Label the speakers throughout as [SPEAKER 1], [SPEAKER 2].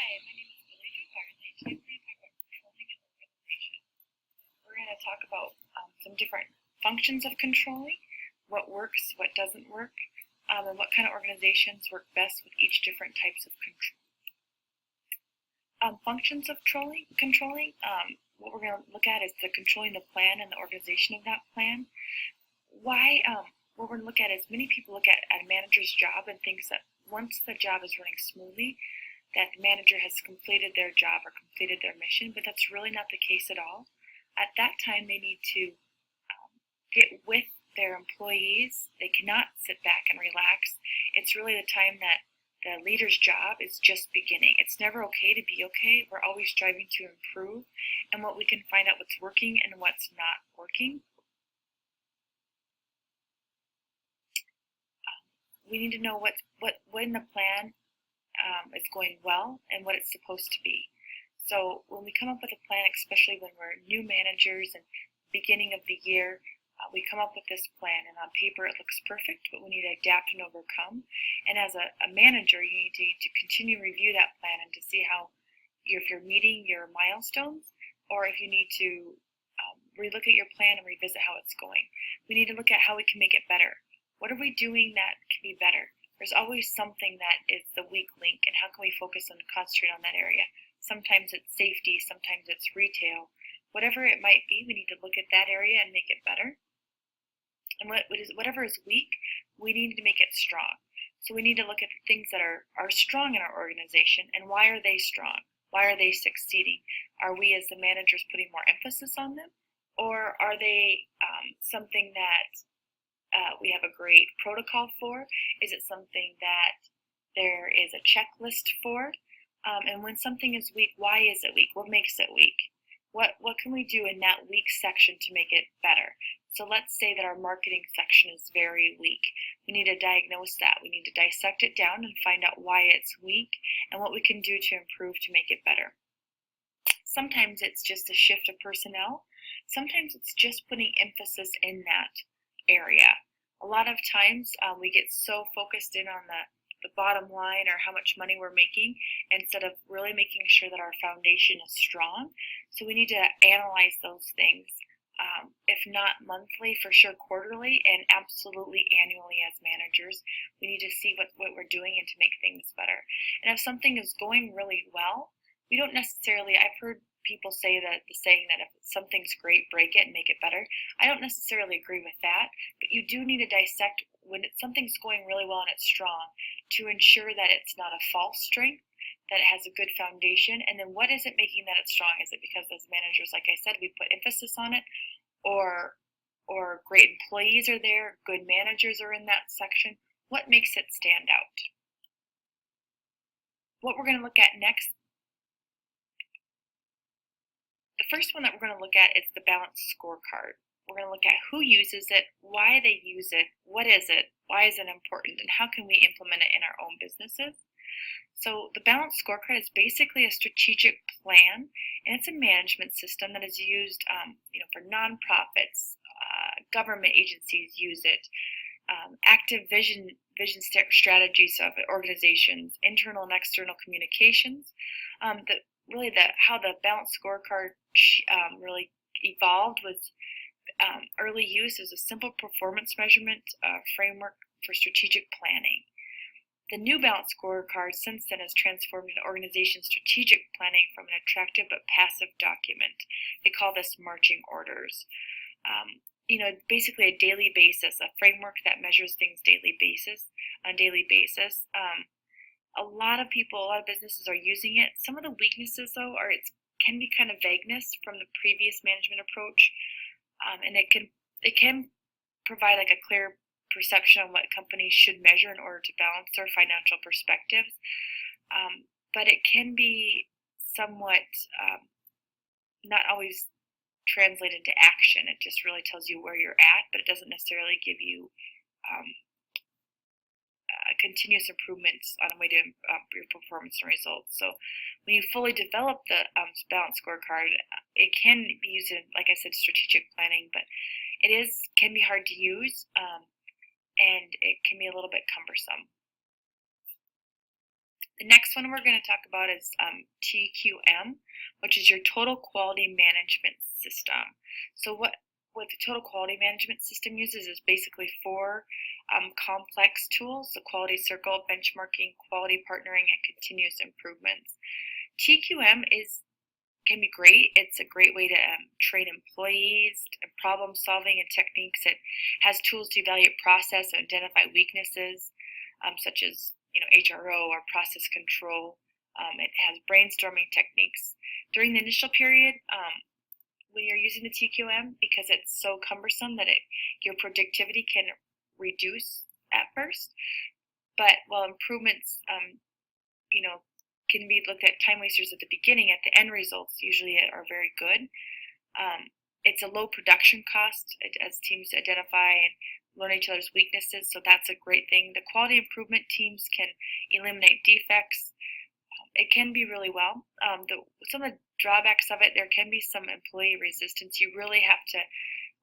[SPEAKER 1] Hi, my name is Lily Jo Farley. Today we're going to talk about controlling an organization. We're going to talk about some different functions of controlling, what works, what doesn't work, and what kind of organizations work best with each different types of control. Functions of controlling, what we're going to look at is the controlling the plan and the organization of that plan. What we're going to look at is many people look at a manager's job and thinks that once the job is running smoothly, that the manager has completed their job or completed their mission, but that's really not the case at all. At that time, they need to get with their employees. They cannot sit back and relax. It's really the time that the leader's job is just beginning. It's never okay to be okay. We're always striving to improve and what we can find out what's working and what's not working. We need to know when the plan is going well and what it's supposed to be. So when we come up with a plan, especially when we're new managers and beginning of the year, we come up with this plan, and on paper it looks perfect, but we need to adapt and overcome. And as a manager, you need to continue to review that plan and to see if you're meeting your milestones, or if you need to relook at your plan and revisit how it's going. We need to look at how we can make it better. What are we doing that can be better? There's always something that is the weak link, and how can we focus and concentrate on that area? Sometimes it's safety, sometimes it's retail. Whatever it might be, we need to look at that area and make it better. And whatever is weak, we need to make it strong. So we need to look at the things that are strong in our organization, and why are they strong? Why are they succeeding? Are we as the managers putting more emphasis on them? Or are they something that we have a great protocol for? Is it something that there is a checklist for? And when something is weak, why is it weak? What makes it weak? What can we do in that weak section to make it better? So let's say that our marketing section is very weak. We need to diagnose that. We need to dissect it down and find out why it's weak and what we can do to improve to make it better. Sometimes it's just a shift of personnel. Sometimes it's just putting emphasis in that area. A lot of times we get so focused in on the bottom line or how much money we're making instead of really making sure that our foundation is strong. So we need to analyze those things, if not monthly, for sure quarterly, and absolutely annually as managers. We need to see what we're doing and to make things better. And if something is going really well, we don't necessarily, I've heard people say that the saying that if something's great, break it and make it better. I don't necessarily agree with that, but you do need to dissect when something's going really well and it's strong to ensure that it's not a false strength, that it has a good foundation. And then what is it making that it's strong? Is it because as managers, like I said, we put emphasis on it, or great employees are there, good managers are in that section? What makes it stand out? What we're going to look at next, the first one that we're going to look at is the balanced scorecard. We're going to look at who uses it, why they use it, what is it, why is it important, and how can we implement it in our own businesses. So the balanced scorecard is basically a strategic plan, and it's a management system that is used for nonprofits, government agencies use it, active vision strategies of organizations, internal and external communications. How the balanced scorecard really evolved was early use as a simple performance measurement framework for strategic planning. The new balanced scorecard since then has transformed an organization's strategic planning from an attractive but passive document. They call this marching orders. Basically a daily basis, a framework that measures things on a daily basis. A lot of people, a lot of businesses are using it. Some of the weaknesses, though, can be kind of vagueness from the previous management approach, and it can provide like a clear perception on what companies should measure in order to balance their financial perspectives, but it can be somewhat not always translate into action. It just really tells you where you're at, but it doesn't necessarily give you continuous improvements on the way to your performance and results. So when you fully develop the balanced scorecard, it can be used in, like I said, strategic planning, but can be hard to use, and it can be a little bit cumbersome. The next one we're going to talk about is TQM, which is your Total Quality Management System. So what the Total Quality Management System uses is basically four complex tools: the Quality Circle, benchmarking, quality partnering, and continuous improvements. TQM can be great. It's a great way to train employees, problem solving and techniques. It has tools to evaluate process and identify weaknesses, such as HRO or process control. It has brainstorming techniques. During the initial period, when you're using the TQM, because it's so cumbersome that your productivity can reduce at first, but while improvements, can be looked at time wasters at the beginning, at the end results usually are very good. It's a low production cost as teams identify and learn each other's weaknesses, so that's a great thing. The quality improvement teams can eliminate defects. It can be really well. Some of the drawbacks of it, there can be some employee resistance. You really have to,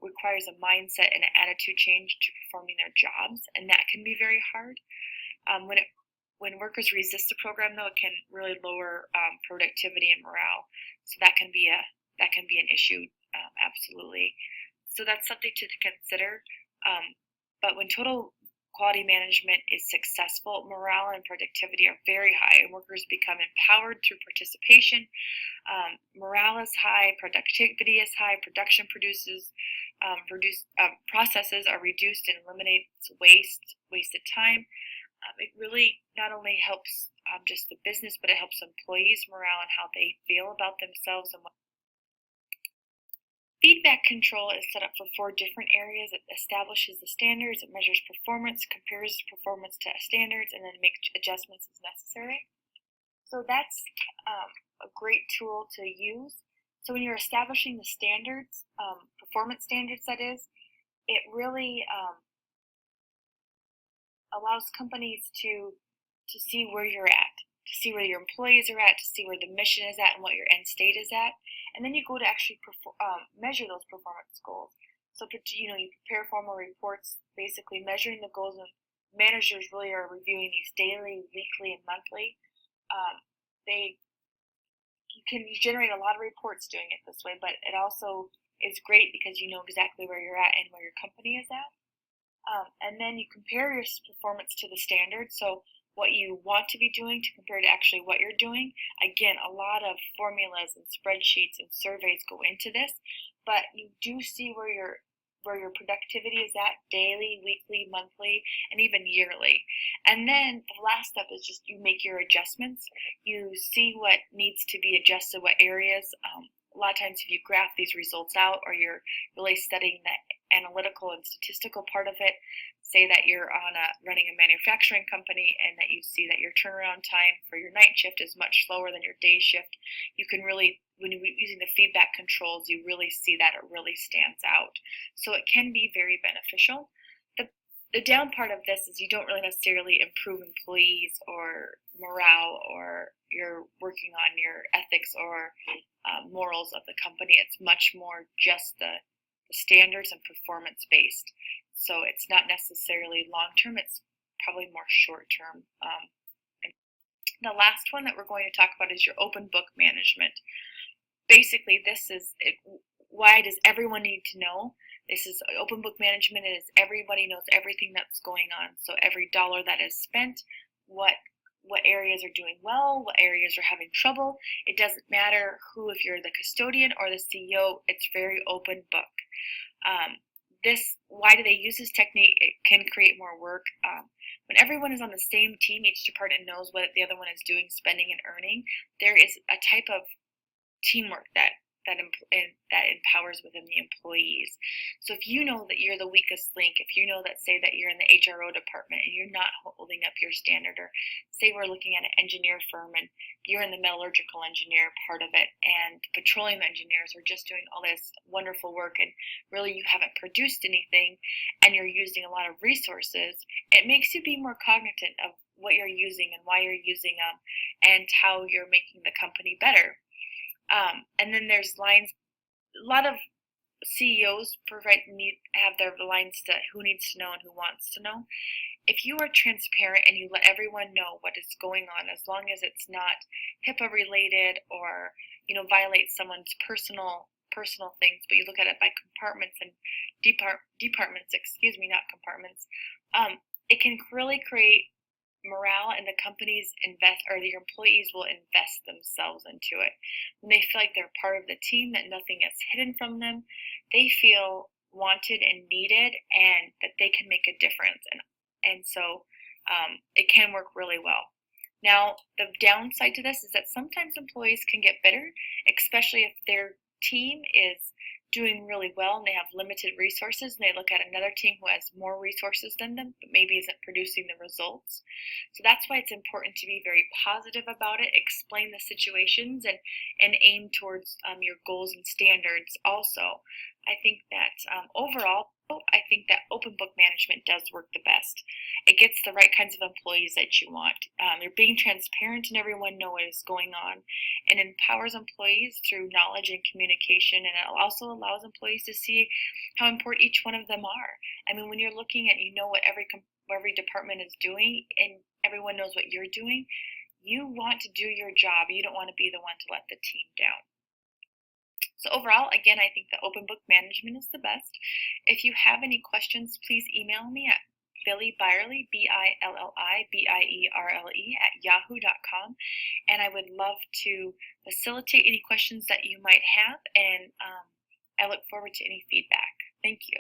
[SPEAKER 1] requires a mindset and an attitude change to performing their jobs, and that can be very hard. When workers resist the program, though, it can really lower productivity and morale. So that can be an issue, absolutely. So that's something to consider. But when total quality management is successful, morale and productivity are very high, and workers become empowered through participation. Morale is high, productivity is high, production processes are reduced and eliminates wasted time. It really not only helps just the business, but it helps employees' morale and how they feel about themselves. And feedback control is set up for 4 different areas. It establishes the standards, it measures performance, compares performance to standards, and then makes adjustments as necessary. So that's a great tool to use. So when you're establishing the standards, performance standards that is, it really allows companies to see where you're at, to see where your employees are at, to see where the mission is at and what your end state is at. And then you go to actually measure those performance goals. So you prepare formal reports, basically measuring the goals, and managers really are reviewing these daily, weekly, and monthly. You generate a lot of reports doing it this way, but it also is great because you know exactly where you're at and where your company is at. And then you compare your performance to the standard. So what you want to be doing to compare to actually what you're doing. Again, a lot of formulas and spreadsheets and surveys go into this, but you do see where your productivity is at daily, weekly, monthly, and even yearly. And then the last step is just you make your adjustments. You see what needs to be adjusted, what areas. A lot of times if you graph these results out, or you're really studying the analytical and statistical part of it, say that you're running a manufacturing company and that you see that your turnaround time for your night shift is much slower than your day shift, you can really, when you're using the feedback controls, you really see that it really stands out. So it can be very beneficial. The down part of this is you don't really necessarily improve employees or morale, or you're working on your ethics or morals of the company. It's much more just the standards and performance based. So it's not necessarily long term, it's probably more short term. The last one that we're going to talk about is your open book management. Basically, this is why does everyone need to know? This is open book management. Is everybody knows everything that's going on. So every dollar that is spent, what areas are doing well, what areas are having trouble. It doesn't matter if you're the custodian or the CEO, it's very open book. Why do they use this technique? It can create more work. When everyone is on the same team, each department knows what the other one is doing, spending and earning, there is a type of teamwork that empowers within the employees. So if you know that you're the weakest link, if you know that, say that you're in the HRO department and you're not holding up your standard, or say we're looking at an engineer firm and you're in the metallurgical engineer part of it, and petroleum engineers are just doing all this wonderful work and really you haven't produced anything and you're using a lot of resources, it makes you be more cognizant of what you're using and why you're using them and how you're making the company better. And then there's lines. A lot of CEOs have their lines to who needs to know and who wants to know. if you are transparent and you let everyone know what is going on, as long as it's not HIPAA related or violates someone's personal things, but you look at it by compartments and departments, excuse me, not compartments, it can really create morale, and the companies invest, or the employees will invest themselves into it. When they feel like they're part of the team, that nothing gets hidden from them, they feel wanted and needed, and that they can make a difference. And so it can work really well. Now, the downside to this is that sometimes employees can get bitter, especially if their team is doing really well and they have limited resources, and they look at another team who has more resources than them but maybe isn't producing the results. So that's why it's important to be very positive about it, explain the situations, and aim towards your goals and standards also. I think that overall, I think that open book management does work the best. It gets the right kinds of employees that you want. You're being transparent and everyone knows what is going on, and empowers employees through knowledge and communication, and it also allows employees to see how important each one of them are. I mean, when you're looking at, what every department is doing, and everyone knows what you're doing, you want to do your job. You don't want to be the one to let the team down. So overall, again, I think the open book management is the best. If you have any questions, please email me at Billie Byerly, BILLIBIERLE at yahoo.com, and I would love to facilitate any questions that you might have, and I look forward to any feedback. Thank you.